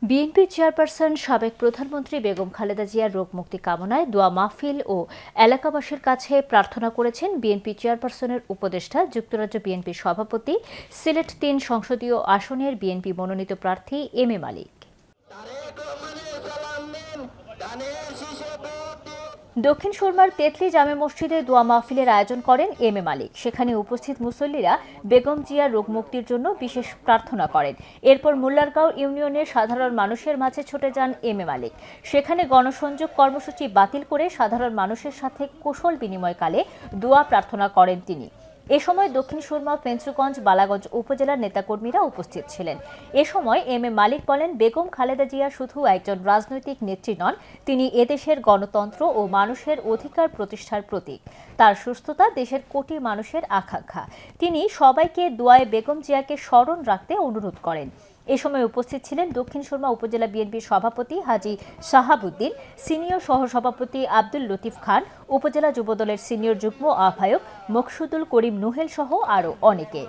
BNP chairperson সাবেক প্রধানমন্ত্রী বেগম খালেদা জিয়ার রোগ মুক্তি কামনায় দোয়া মাহফিল ও এলাকাবাসীর কাছে প্রার্থনা করেছেন বিএনপি চেয়ারপারসনের উপদেষ্টা যুক্তরাজ্য বিএনপির সভাপতি, সিলেট ৩ সংসদীয় আসনের বিএনপি মনোনীত প্রার্থী এম এ মালিক। দক্ষিণ সুরমার তেতলি জামে মসজিদে দোয়া মাহফিলের আয়োজন করেন এম এ মালিক। সেখানে উপস্থিত মুসল্লিরা বেগম জিয়ার রোগ মুক্তির জন্য বিশেষ প্রার্থনা করেন। এরপর মোল্লারগাঁও ইউনিয়নের সাধারণ মানুষের মাঝে ছুটে যান এম এ মালিক। সেখানে গণসংযোগ কর্মসূচি বাতিল করে সাধারণ মানুষের সাথে কুশল বিনিময়কালে দোয়া প্রার্থনা করেন তিনি। এ সময় দক্ষিণ সুরমা, পেঞ্চুগঞ্জ, বালাগঞ্জ উপজেলার নেতাকর্মীরা উপস্থিত ছিলেন। এ সময় এম এ মালিক বলেন, বেগম খালেদা জিয়া শুধু একজন রাজনৈতিক নেত্রী নন, তিনি এদেশের গণতন্ত্র ও মানুষের অধিকার প্রতিষ্ঠার প্রতীক। তার সুস্থতা দেশের কোটি মানুষের আকাঙ্ক্ষা। তিনি সবাইকে দোয়ায় বেগম জিয়াকে স্মরণ রাখতে অনুরোধ করেন। এ সময় উপস্থিত ছিলেন দক্ষিণ সুরমা উপজেলা বিএনপির সভাপতি হাজী শাহাবুদ্দিন, সিনিয়র সহসভাপতি আব্দুল লতিফ খান, উপজেলা যুবদলের সিনিয়র যুগ্ম আহ্বায়ক মকসুদুল করিম নুহেল সহ আরও অনেকে।